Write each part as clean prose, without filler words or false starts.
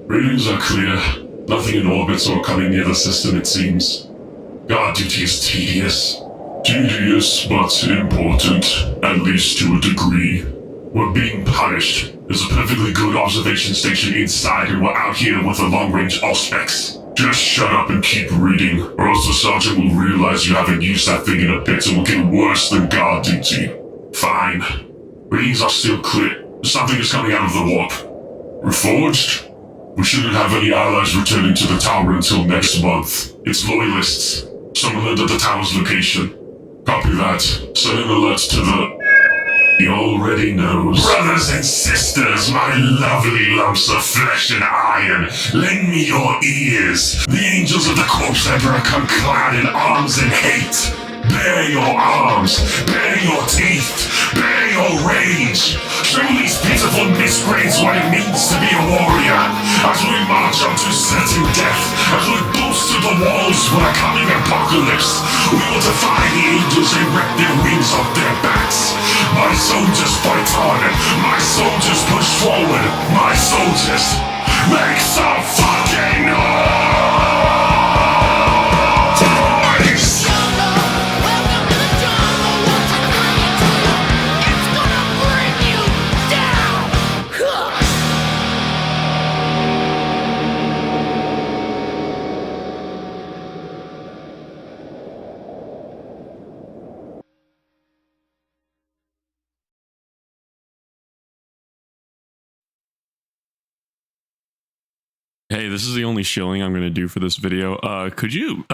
Readings are clear. Nothing in orbit or coming near the system, it seems. Guard duty is tedious. Tedious, but important, at least to a degree. We're being punished. There's a perfectly good observation station inside, and we're out here with the long-range Auspex. Just shut up and keep reading, or else the sergeant will realize you haven't used that thing in a bit and will get worse than guard duty. Fine. Readings are still clear. Something is coming out of the warp. Reforged? We shouldn't have any allies returning to the tower until next month. It's loyalists. Someone learned at the tower's location. Copy that. Send an alert to the... He already knows. Brothers and sisters, my lovely lumps of flesh and iron, lend me your ears. The angels of the Corpse Emperor come clad in arms and hate. Bare your arms, bare your teeth, bare your rage. Show these pitiful miscreants what it means to be a warrior. As we march on to certain death, as we boost to the walls for the coming apocalypse, we will defy the angels and rip their wings off their backs. My soldiers fight on, my soldiers push forward, my soldiers make some fucking noise! Hey, this is the only shilling I'm going to do for this video. Could you,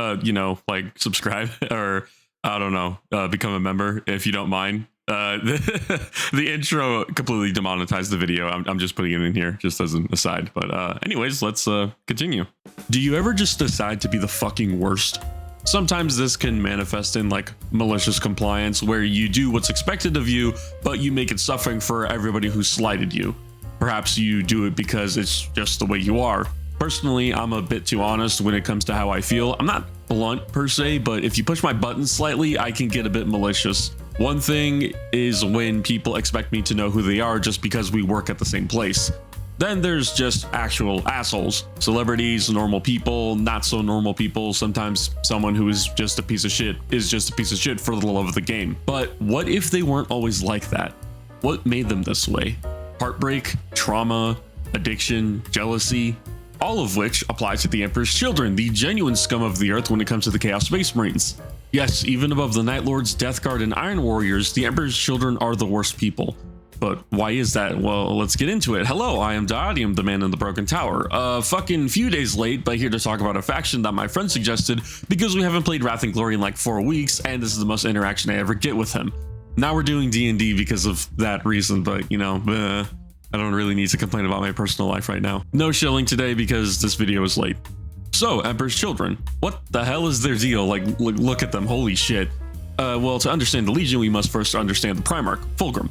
like subscribe or, I don't know, become a member if you don't mind? The intro completely demonetized the video. I'm just putting it in here just as an aside. But anyways, let's continue. Do you ever just decide to be the fucking worst? Sometimes this can manifest in like malicious compliance where you do what's expected of you, but you make it suffering for everybody who slighted you. Perhaps you do it because it's just the way you are. Personally, I'm a bit too honest when it comes to how I feel. I'm not blunt per se, but if you push my buttons slightly, I can get a bit malicious. One thing is when people expect me to know who they are just because we work at the same place. Then there's just actual assholes. Celebrities, normal people, not so normal people. Sometimes someone who is just a piece of shit is just a piece of shit for the love of the game. But what if they weren't always like that? What made them this way? Heartbreak, trauma, addiction, jealousy, all of which applies to the Emperor's Children, the genuine scum of the earth when it comes to the Chaos Space Marines. Yes, even above the Night Lords, Death Guard, and Iron Warriors, the Emperor's Children are the worst people. But why is that? Well, let's get into it. Hello, I am Diodium, the man in the broken tower. Fucking few days late, but here to talk about a faction that my friend suggested because we haven't played Wrath and Glory in like 4 weeks, and this is the most interaction I ever get with him. Now we're doing D&D because of that reason, but you know, I don't really need to complain about my personal life right now. No shilling today because this video is late. So, Emperor's Children. What the hell is their deal? Like, look at them, holy shit. Well, to understand the Legion, we must first understand the Primarch, Fulgrim.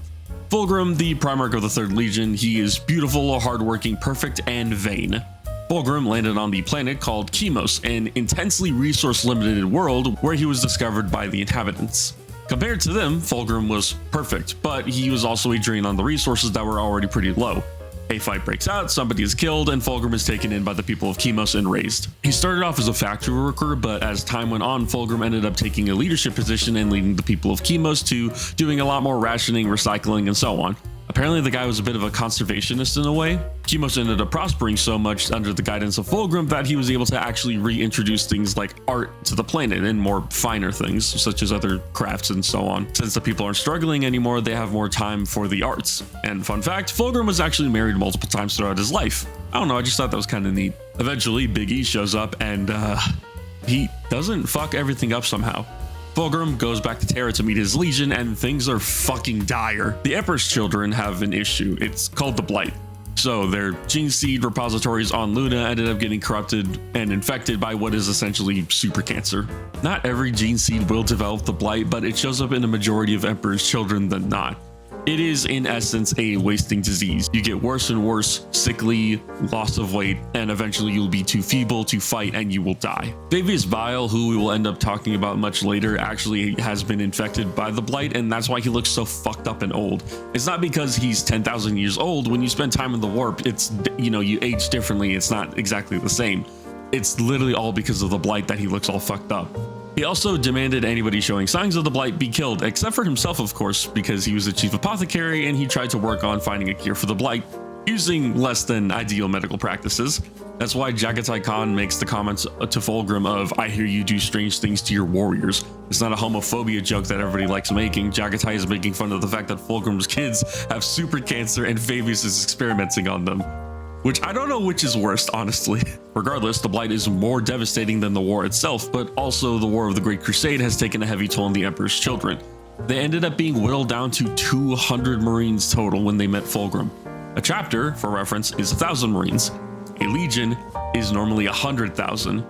Fulgrim, the Primarch of the 3rd Legion, he is beautiful, hardworking, perfect, and vain. Fulgrim landed on the planet called Chemos, an intensely resource-limited world where he was discovered by the inhabitants. Compared to them, Fulgrim was perfect, but he was also a drain on the resources that were already pretty low. A fight breaks out, somebody is killed, and Fulgrim is taken in by the people of Chemos and raised. He started off as a factory worker, but as time went on, Fulgrim ended up taking a leadership position and leading the people of Chemos to doing a lot more rationing, recycling, and so on. Apparently the guy was a bit of a conservationist in a way. Chemos ended up prospering so much under the guidance of Fulgrim that he was able to actually reintroduce things like art to the planet and more finer things such as other crafts and so on. Since the people aren't struggling anymore, they have more time for the arts. And fun fact, Fulgrim was actually married multiple times throughout his life. I don't know, I just thought that was kind of neat. Eventually, Big E shows up and he doesn't fuck everything up somehow. Fulgrim goes back to Terra to meet his legion, and things are fucking dire. The Emperor's Children have an issue. It's called the blight. So their gene seed repositories on Luna ended up getting corrupted and infected by what is essentially super cancer. Not every gene seed will develop the blight, but it shows up in a majority of Emperor's Children than not. It is, in essence, a wasting disease. You get worse and worse, sickly, loss of weight, and eventually you'll be too feeble to fight and you will die. Fabius Bile, who we will end up talking about much later, actually has been infected by the blight, and that's why he looks so fucked up and old. It's not because he's 10,000 years old. When you spend time in the warp, it's, you know, you age differently. It's not exactly the same. It's literally all because of the blight that he looks all fucked up. He also demanded anybody showing signs of the blight be killed, except for himself, of course, because he was the chief apothecary and he tried to work on finding a cure for the blight using less than ideal medical practices. That's why Jagatai Khan makes the comments to Fulgrim of, "I hear you do strange things to your warriors." It's not a homophobia joke that everybody likes making. Jagatai is making fun of the fact that Fulgrim's kids have super cancer and Fabius is experimenting on them. Which I don't know which is worst, honestly. Regardless, the blight is more devastating than the war itself, but also the War of the Great Crusade has taken a heavy toll on the Emperor's children. They ended up being whittled down to 200 Marines total when they met Fulgrim. A chapter, for reference, is 1,000 Marines. A legion is normally 100,000.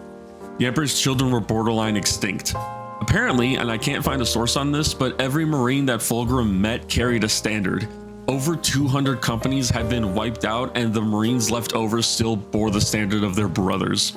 The Emperor's children were borderline extinct. Apparently, and I can't find a source on this, but every Marine that Fulgrim met carried a standard. Over 200 companies had been wiped out, and the Marines left over still bore the standard of their brothers.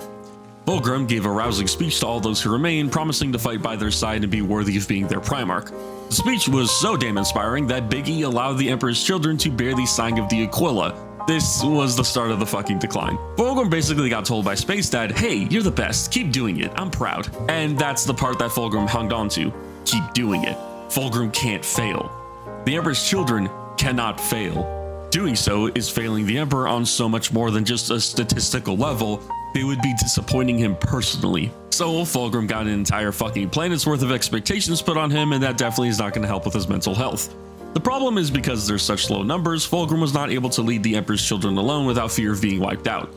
Fulgrim gave a rousing speech to all those who remained, promising to fight by their side and be worthy of being their Primarch. The speech was so damn inspiring that Big E allowed the Emperor's children to bear the sign of the Aquila. This was the start of the fucking decline. Fulgrim basically got told by Space Dad, "Hey, you're the best, keep doing it, I'm proud." And that's the part that Fulgrim hung on to. Keep doing it. Fulgrim can't fail. The Emperor's children cannot fail. Doing so is failing the Emperor on so much more than just a statistical level. They would be disappointing him personally. So Fulgrim got an entire fucking planet's worth of expectations put on him, and that definitely is not going to help with his mental health. The problem is because there's such low numbers, Fulgrim was not able to lead the Emperor's children alone without fear of being wiped out.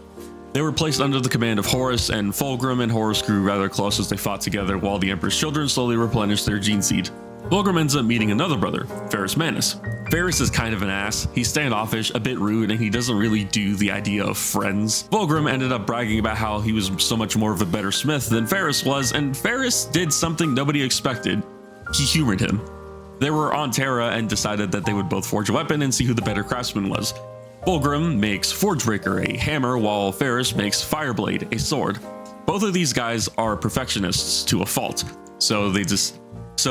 They were placed under the command of Horus, and Fulgrim and Horus grew rather close as they fought together while the Emperor's children slowly replenished their gene seed. Fulgrim ends up meeting another brother, Fabius Manus. Fabius is kind of an ass. He's standoffish, a bit rude, and he doesn't really do the idea of friends. Fulgrim ended up bragging about how he was so much more of a better smith than Fabius was, and Fabius did something nobody expected. He humored him. They were on Terra and decided that they would both forge a weapon and see who the better craftsman was. Fulgrim makes Forgebreaker, a hammer, while Fabius makes Fireblade, a sword. Both of these guys are perfectionists to a fault, so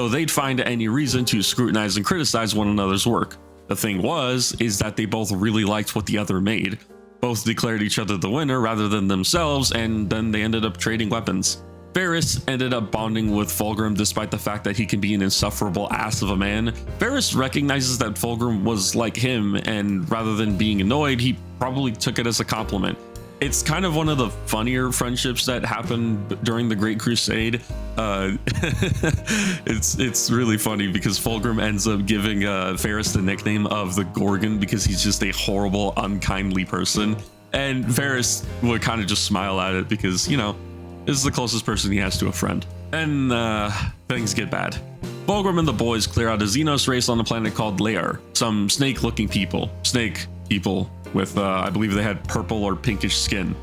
they'd find any reason to scrutinize and criticize one another's work. The thing is that they both really liked what the other made. Both declared each other the winner rather than themselves, and then they ended up trading weapons. Fabius ended up bonding with Fulgrim despite the fact that he can be an insufferable ass of a man. Fabius recognizes that Fulgrim was like him, and rather than being annoyed, he probably took it as a compliment. It's kind of one of the funnier friendships that happened during the Great Crusade. It's really funny because Fulgrim ends up giving Fabius the nickname of the Gorgon because he's just a horrible, unkindly person. And Fabius would kind of just smile at it because, you know, this is the closest person he has to a friend. And things get bad. Fulgrim and the boys clear out a Xenos race on a planet called Lair. Some snake-looking people. Snake people with, I believe they had purple or pinkish skin.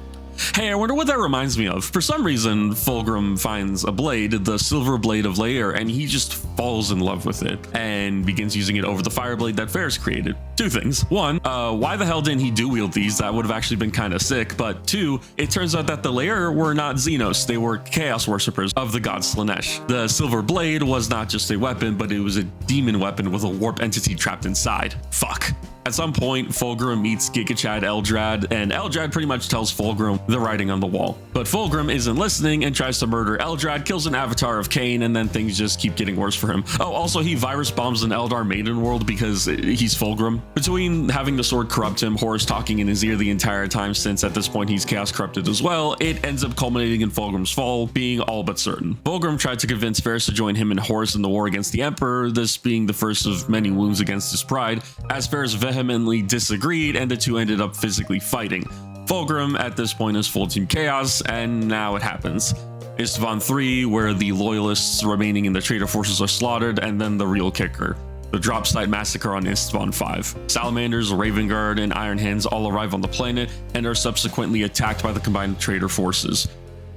Hey, I wonder what that reminds me of. For some reason, Fulgrim finds a blade, the silver blade of Lair, and he just falls in love with it and begins using it over the fireblade that Fabius created. Two things. One, why the hell didn't he dual-wield these? That would have actually been kind of sick. But two, it turns out that the Lair were not Xenos. They were chaos worshippers of the god Slanesh. The silver blade was not just a weapon, but it was a demon weapon with a warp entity trapped inside. Fuck. At some point, Fulgrim meets Gigachad Eldrad, and Eldrad pretty much tells Fulgrim the writing on the wall. But Fulgrim isn't listening and tries to murder Eldrad, kills an avatar of Cain, and then things just keep getting worse for him. Oh, also he virus bombs an Eldar maiden world because he's Fulgrim. Between having the sword corrupt him, Horus talking in his ear the entire time since at this point he's chaos corrupted as well, it ends up culminating in Fulgrim's fall, being all but certain. Fulgrim tried to convince Fabius to join him and Horus in the war against the Emperor, this being the first of many wounds against his pride, as Fabius vehemently disagreed and the two ended up physically fighting. Fulgrim at this point is full team chaos, and now it happens. Istvan 3, where the loyalists remaining in the traitor forces are slaughtered, and then the real kicker, the drop site massacre on Istvan 5. Salamanders, Raven Guard, and Iron Hands all arrive on the planet and are subsequently attacked by the combined traitor forces.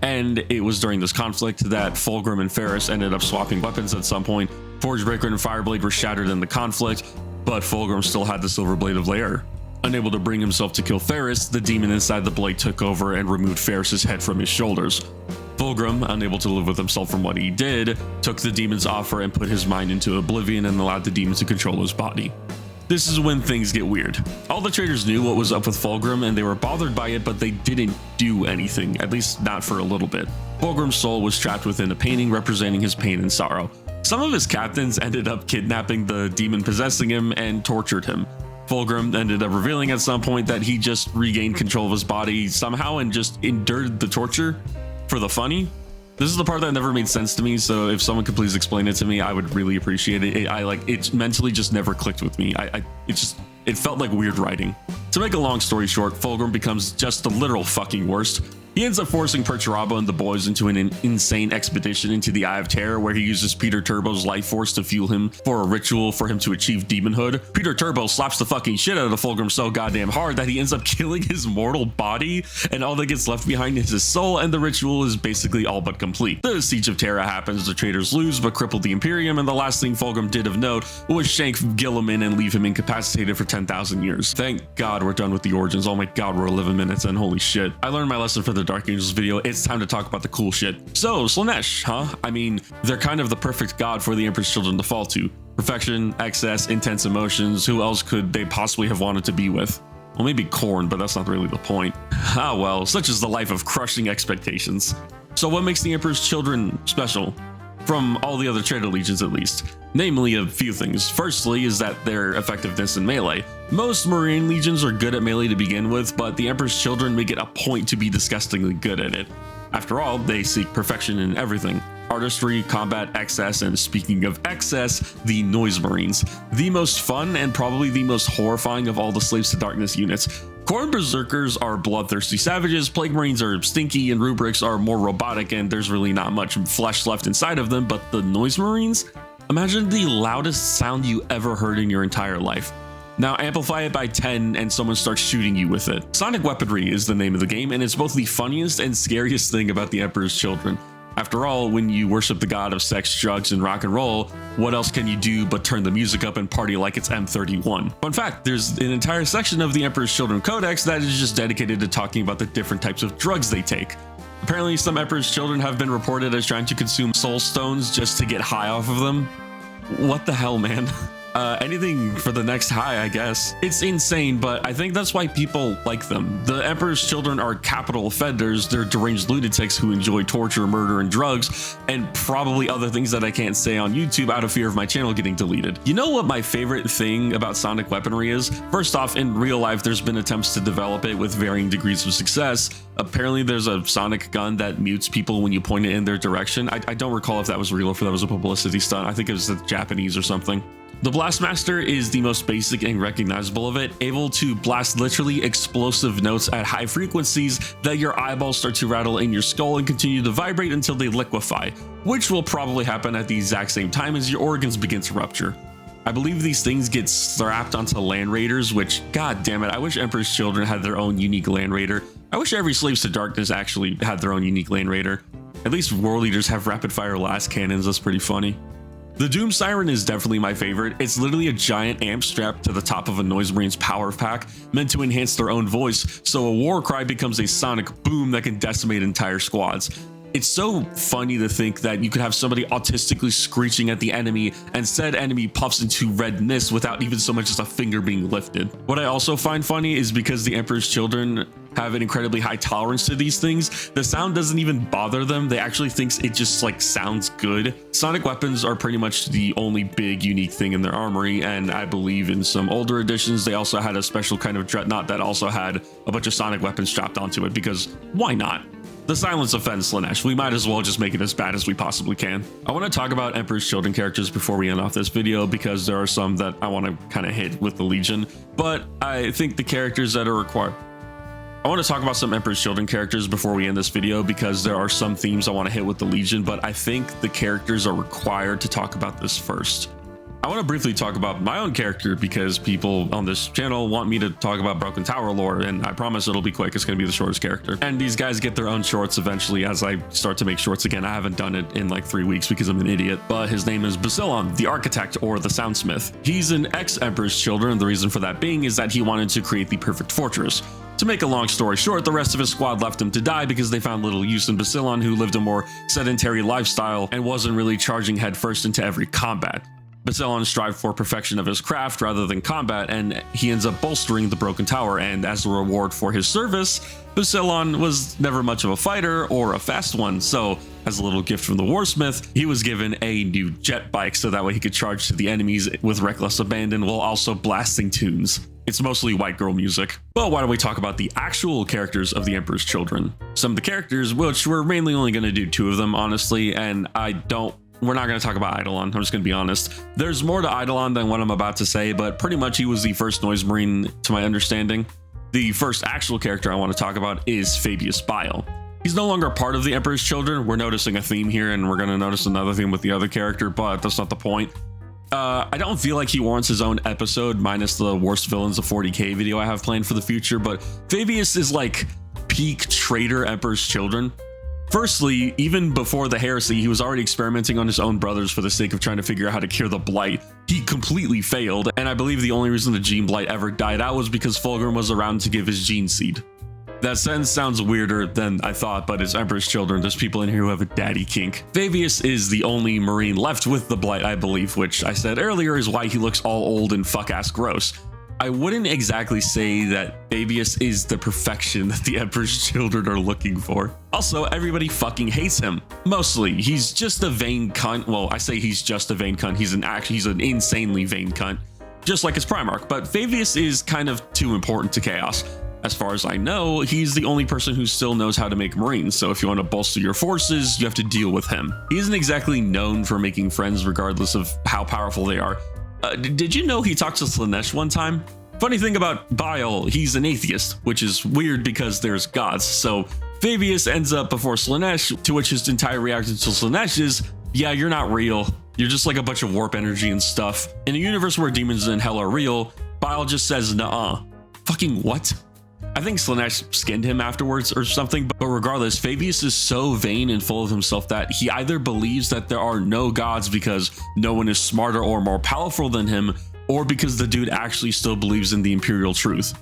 And it was during this conflict that Fulgrim and Fabius ended up swapping weapons at some point. Forgebreaker and Fireblade were shattered in the conflict. but Fulgrim still had the Silver Blade of Lair. Unable to bring himself to kill Ferris, the demon inside the blade took over and removed Ferris's head from his shoulders. Fulgrim, unable to live with himself from what he did, took the demon's offer and put his mind into oblivion and allowed the demon to control his body. This is when things get weird. All the traders knew what was up with Fulgrim and they were bothered by it, but they didn't do anything, at least not for a little bit. Fulgrim's soul was trapped within a painting representing his pain and sorrow. Some of his captains ended up kidnapping the demon possessing him and tortured him. Fulgrim ended up revealing at some point that he just regained control of his body somehow and just endured the torture for the funny. This is the part that never made sense to me, so if someone could please explain it to me, I would really appreciate it. It mentally just never clicked with me. It felt like weird writing. To make a long story short, Fulgrim becomes just the literal fucking worst. He ends up forcing Perturabo and the boys into an insane expedition into the Eye of Terror, where he uses Peter Turbo's life force to fuel him for a ritual for him to achieve Daemonhood. Peter Turbo slaps the fucking shit out of Fulgrim so goddamn hard that he ends up killing his mortal body, and all that gets left behind is his soul, and the ritual is basically all but complete. The Siege of Terra happens, the traders lose but cripple the Imperium, and the last thing Fulgrim did of note was shank Gilliman and leave him incapacitated for 10,000 years. Thank God we're done with the origins. Oh my god, we're 11 minutes in, holy shit. I learned my lesson for the Dark Angels video. It's time to talk about the cool shit. So, Slaanesh, huh? I mean, they're kind of the perfect god for the Emperor's Children to fall to. Perfection, excess, intense emotions. Who else could they possibly have wanted to be with? Well, maybe Khorne, but that's not really the point. Ah well, such is the life of crushing expectations. So what makes the Emperor's Children special? From all the other Traitor Legions at least. Namely, a few things. Firstly is that their effectiveness in melee. Most Marine Legions are good at melee to begin with, but the Emperor's Children make it a point to be disgustingly good at it. After all, they seek perfection in everything. Artistry, combat, excess, and speaking of excess, the Noise Marines. The most fun and probably the most horrifying of all the Slaves to Darkness units. Khorne Berserkers are bloodthirsty savages, Plague Marines are stinky, and Rubrics are more robotic and there's really not much flesh left inside of them, but the Noise Marines? Imagine the loudest sound you ever heard in your entire life. Now amplify it by 10 and someone starts shooting you with it. Sonic Weaponry is the name of the game, and it's both the funniest and scariest thing about the Emperor's Children. After all, when you worship the god of sex, drugs, and rock and roll, what else can you do but turn the music up and party like it's M31? Fun fact, there's an entire section of the Emperor's Children Codex that is just dedicated to talking about the different types of drugs they take. Apparently, some Emperor's Children have been reported as trying to consume soul stones just to get high off of them. What the hell, man? Anything for the next high, I guess. It's insane, but I think that's why people like them. The Emperor's Children are capital offenders. They're deranged lunatics who enjoy torture, murder, and drugs, and probably other things that I can't say on YouTube out of fear of my channel getting deleted. You know what my favorite thing about Sonic Weaponry is? First off, in real life, there's been attempts to develop it with varying degrees of success. Apparently, there's a Sonic gun that mutes people when you point it in their direction. I don't recall if that was real or if that was a publicity stunt. I think it was the Japanese or something. The Blastmaster is the most basic and recognizable of it, able to blast literally explosive notes at high frequencies that your eyeballs start to rattle in your skull and continue to vibrate until they liquefy, which will probably happen at the exact same time as your organs begin to rupture. I believe these things get strapped onto Land Raiders, which, god damn it, I wish Emperor's Children had their own unique Land Raider. I wish every Slaves to Darkness actually had their own unique Land Raider. At least War Leaders have rapid fire las cannons, that's pretty funny. The Doom Siren is definitely my favorite. It's literally a giant amp strapped to the top of a Noise Marine's power pack, meant to enhance their own voice, so a war cry becomes a sonic boom that can decimate entire squads. It's so funny to think that you could have somebody autistically screeching at the enemy and said enemy puffs into red mist without even so much as a finger being lifted. What I also find funny is because the Emperor's Children have an incredibly high tolerance to these things, the sound doesn't even bother them. They actually think it just like sounds good. Sonic weapons are pretty much the only big unique thing in their armory, and I believe in some older editions they also had a special kind of dreadnought that also had a bunch of sonic weapons strapped onto it, because why not? The silence offends Slaanesh. We might as well just make it as bad as we possibly can. I want to talk about Emperor's Children characters before we end off this video, because there are some that I want to kind of hit with the Legion, but I think the characters that are required. I want to talk about some Emperor's Children characters before we end this video, because there are some themes I want to hit with the Legion, but I think the characters are required to talk about this first. I want to briefly talk about my own character because people on this channel want me to talk about Broken Tower lore, and I promise it'll be quick. It's going to be the shortest character. And these guys get their own shorts eventually as I start to make shorts again. I haven't done it in like 3 weeks because I'm an idiot, but his name is Basilon, the Architect or the Soundsmith. He's an ex-Emperor's Children. The reason for that being is that he wanted to create the perfect fortress. To make a long story short, the rest of his squad left him to die because they found little use in Basilon, who lived a more sedentary lifestyle and wasn't really charging headfirst into every combat. Basilon strived for perfection of his craft rather than combat, and he ends up bolstering the Broken Tower, and as a reward for his service, Basilon was never much of a fighter or a fast one, so as a little gift from the Warsmith, he was given a new jet bike so that way he could charge to the enemies with reckless abandon while also blasting tunes. It's mostly white girl music. But why don't we talk about the actual characters of the Emperor's Children? Some of the characters, which we're mainly only going to do 2 of them, honestly, and we're not going to talk about Eidolon. I'm just going to be honest. There's more to Eidolon than what I'm about to say, but pretty much he was the first Noise Marine to my understanding. The first actual character I want to talk about is Fabius Bile. He's no longer part of the Emperor's Children. We're noticing a theme here, and we're going to notice another theme with the other character, but that's not the point. I don't feel like he warrants his own episode, minus the worst villains of 40k video I have planned for the future, but Fabius is like peak traitor Emperor's Children. Firstly, even before the heresy, he was already experimenting on his own brothers for the sake of trying to figure out how to cure the blight. He completely failed, and I believe the only reason the gene blight ever died out was because Fulgrim was around to give his gene seed. That sentence sounds weirder than I thought, but it's Emperor's Children. There's people in here who have a daddy kink. Fabius is the only Marine left with the blight, I believe, which I said earlier is why he looks all old and fuck-ass gross. I wouldn't exactly say that Fabius is the perfection that the Emperor's Children are looking for. Also, everybody fucking hates him. Mostly, he's just a vain cunt. Well, I say he's just a vain cunt. He's an insanely vain cunt, just like his Primarch. But Fabius is kind of too important to chaos. As far as I know, he's the only person who still knows how to make Marines, so if you want to bolster your forces, you have to deal with him. He isn't exactly known for making friends regardless of how powerful they are. Did you know he talked to Slaanesh one time? Funny thing about Bile, he's an atheist, which is weird because there's gods, so Fabius ends up before Slaanesh, to which his entire reaction to Slaanesh is, yeah, you're not real. You're just like a bunch of warp energy and stuff. In a universe where demons and hell are real, Bile just says, nuh-uh. Fucking what? I think Slaanesh skinned him afterwards or something, but regardless, Fabius is so vain and full of himself that he either believes that there are no gods because no one is smarter or more powerful than him, or because the dude actually still believes in the imperial truth.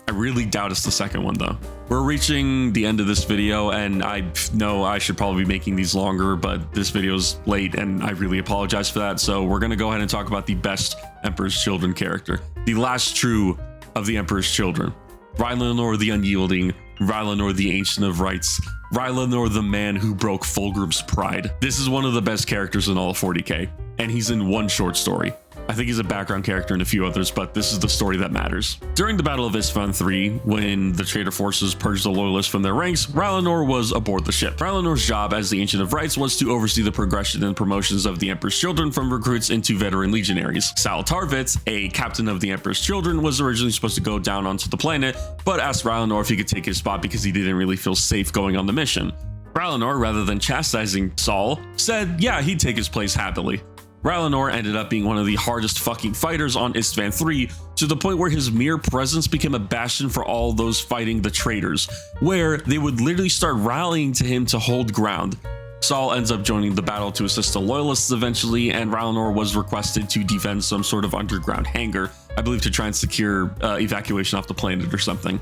I really doubt it's the second one though. We're reaching the end of this video, and I know I should probably be making these longer, but this video's late and I really apologize for that. So we're gonna go ahead and talk about the best Emperor's Children character, the last true of the Emperor's Children. Rylanor the Unyielding, Rylanor the Ancient of Rights, Rylanor the man who broke Fulgrim's pride. This is one of the best characters in all of 40k, and he's in one short story. I think he's a background character in a few others, but this is the story that matters. During the Battle of Isstvan 3, when the traitor forces purged the loyalists from their ranks, Rylanor was aboard the ship. Rylanor's job as the Ancient of Rights was to oversee the progression and promotions of the Emperor's Children from recruits into veteran legionaries. Sal Tarvitz, a captain of the Emperor's Children, was originally supposed to go down onto the planet, but asked Rylanor if he could take his spot because he didn't really feel safe going on the mission. Rylanor, rather than chastising Saul, said yeah, he'd take his place happily. Rylanor ended up being one of the hardest fucking fighters on Isstvan 3, to the point where his mere presence became a bastion for all those fighting the traitors, where they would literally start rallying to him to hold ground. Saul ends up joining the battle to assist the loyalists eventually, and Rylanor was requested to defend some sort of underground hangar, I believe to try and secure evacuation off the planet or something,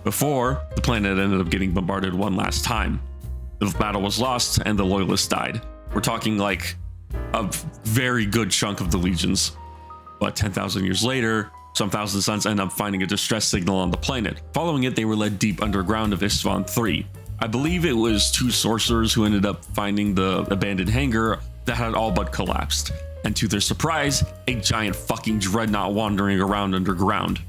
before the planet ended up getting bombarded one last time. The battle was lost and the loyalists died. We're talking like a very good chunk of the legions. But 10,000 years later, some Thousand Sons end up finding a distress signal on the planet. Following it, they were led deep underground of Isstvan 3. I believe it was 2 sorcerers who ended up finding the abandoned hangar that had all but collapsed. And to their surprise, a giant fucking dreadnought wandering around underground.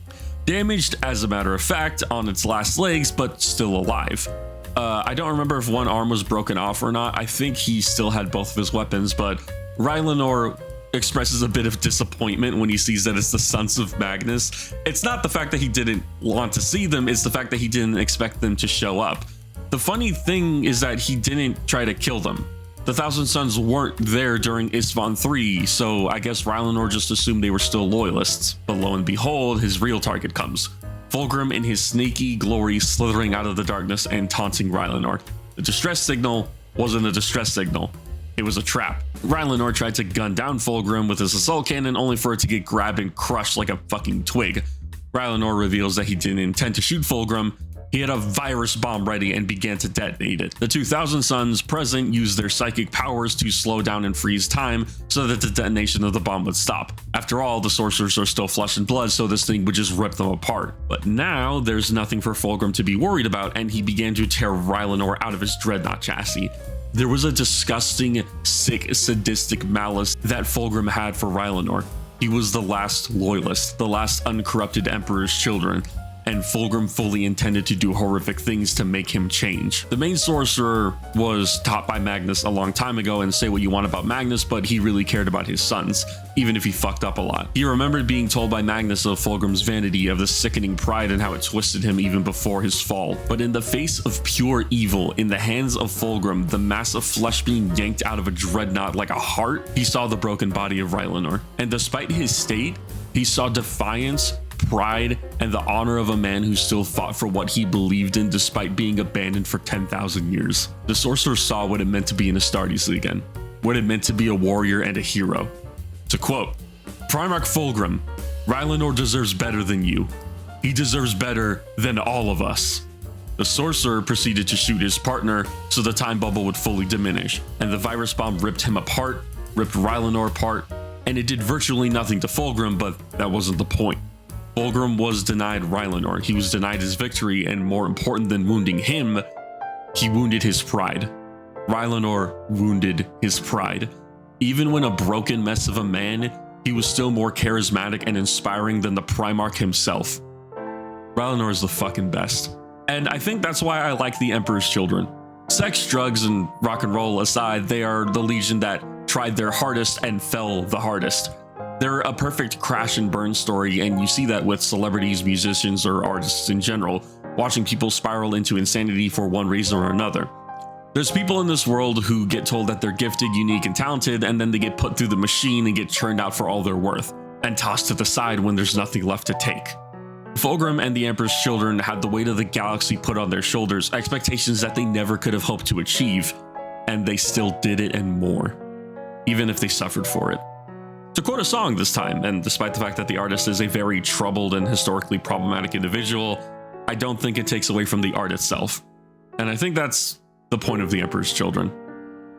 Damaged, as a matter of fact, on its last legs, but still alive. I don't remember if one arm was broken off or not. I think he still had both of his weapons, but Rylanor expresses a bit of disappointment when he sees that it's the Sons of Magnus. It's not the fact that he didn't want to see them, it's the fact that he didn't expect them to show up. The funny thing is that he didn't try to kill them. The Thousand Sons weren't there during Isstvan 3, so I guess Rylanor just assumed they were still loyalists. But lo and behold, his real target comes. Fulgrim in his sneaky glory slithering out of the darkness and taunting Rylanor. The distress signal wasn't a distress signal. It was a trap. Rylanor tried to gun down Fulgrim with his assault cannon only for it to get grabbed and crushed like a fucking twig. Rylanor reveals that he didn't intend to shoot Fulgrim. He had a virus bomb ready and began to detonate it. The 2000 Sons present used their psychic powers to slow down and freeze time so that the detonation of the bomb would stop. After all, the sorcerers are still flesh and blood, so this thing would just rip them apart. But now there's nothing for Fulgrim to be worried about, and he began to tear Rylanor out of his dreadnought chassis. There was a disgusting, sick, sadistic malice that Fulgrim had for Rylanor. He was the last loyalist, the last uncorrupted Emperor's children, and Fulgrim fully intended to do horrific things to make him change. The main sorcerer was taught by Magnus a long time ago, and say what you want about Magnus, but he really cared about his sons, even if he fucked up a lot. He remembered being told by Magnus of Fulgrim's vanity, of the sickening pride and how it twisted him even before his fall. But in the face of pure evil, in the hands of Fulgrim, the mass of flesh being yanked out of a dreadnought like a heart, he saw the broken body of Rylanor. And despite his state, he saw defiance, pride, and the honor of a man who still fought for what he believed in despite being abandoned for 10,000 years. The sorcerer saw what it meant to be an Astartes again, what it meant to be a warrior and a hero. To quote, Primarch Fulgrim, Rylanor deserves better than you. He deserves better than all of us. The sorcerer proceeded to shoot his partner so the time bubble would fully diminish, and the virus bomb ripped him apart, ripped Rylanor apart, and it did virtually nothing to Fulgrim, but that wasn't the point. Fulgrim was denied Rylanor. He was denied his victory, and more important than wounding him, he wounded his pride. Rylanor wounded his pride. Even when a broken mess of a man, he was still more charismatic and inspiring than the Primarch himself. Rylanor is the fucking best. And I think that's why I like the Emperor's Children. Sex, drugs, and rock and roll aside, they are the legion that tried their hardest and fell the hardest. They're a perfect crash and burn story, and you see that with celebrities, musicians, or artists in general, watching people spiral into insanity for one reason or another. There's people in this world who get told that they're gifted, unique, and talented, and then they get put through the machine and get churned out for all they're worth, and tossed to the side when there's nothing left to take. Fulgrim and the Emperor's Children had the weight of the galaxy put on their shoulders, expectations that they never could have hoped to achieve, and they still did it and more, even if they suffered for it. To quote a song this time, and despite the fact that the artist is a very troubled and historically problematic individual, I don't think it takes away from the art itself. And I think that's the point of the Emperor's Children.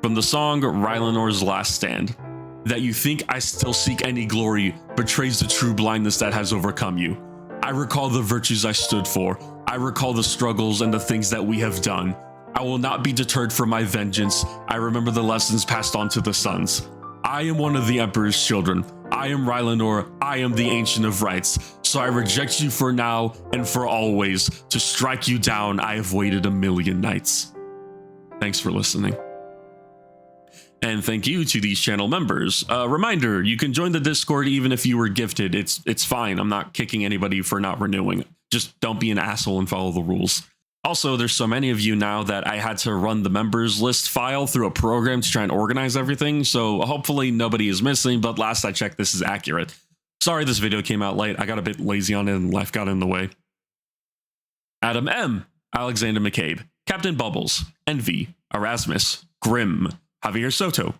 From the song Rylanor's Last Stand, that you think I still seek any glory betrays the true blindness that has overcome you. I recall the virtues I stood for. I recall the struggles and the things that we have done. I will not be deterred from my vengeance. I remember the lessons passed on to the sons. I am one of the Emperor's Children. I am Rylanor. I am the Ancient of Rights. So I reject you for now and for always. To strike you down, I have waited 1,000,000 nights. Thanks for listening. And thank you to these channel members. Reminder, you can join the Discord even if you were gifted. It's fine. I'm not kicking anybody for not renewing. Just don't be an asshole and follow the rules. Also, there's so many of you now that I had to run the members list file through a program to try and organize everything, so hopefully nobody is missing, but last I checked, this is accurate. Sorry this video came out late. I got a bit lazy on it and life got in the way. Adam M., Alexander McCabe, Captain Bubbles, Envy, Erasmus, Grim, Javier Soto,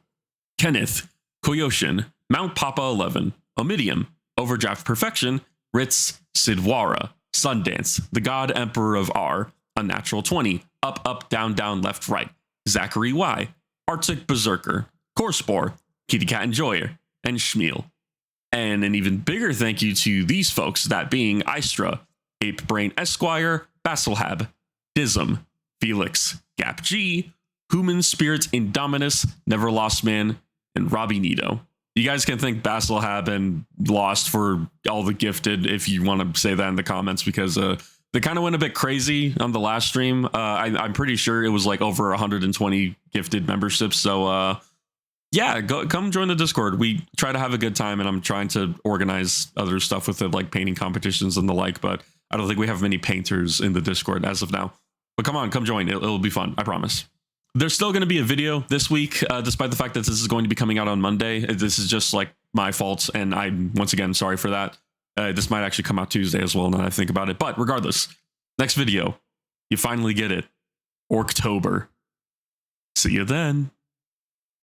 Kenneth, Koyoshin, Mount Papa 11, Omidium, Overdraft Perfection, Ritz, Sidwara, Sundance, the God Emperor of R, Unnatural 20, Up, Up, Down, Down, Left, Right, Zachary Y, Arctic Berserker, Corspore, Kitty Cat Enjoyer, and Schmiel. And an even bigger thank you to these folks, that being Istra, Ape Brain Esquire, Basilhab, Dism, Felix, Gap G, Human Spirit Indominus, Never Lost Man, and Robbie Nito. You guys can thank Basilhab and Lost for all the gifted if you want to say that in the comments, because they kind of went a bit crazy on the last stream. I'm pretty sure it was like over 120 gifted memberships. So yeah, come join the Discord. We try to have a good time, and I'm trying to organize other stuff with it, like painting competitions and the like, but I don't think we have many painters in the Discord as of now. But come on, come join. It'll be fun. I promise. there's still going to be a video this week, despite the fact that this is going to be coming out on Monday. This is just like my fault, and I'm once again sorry for that. This might actually come out Tuesday as well, now that I think about it. But regardless, next video, you finally get it. Orktober. See you then.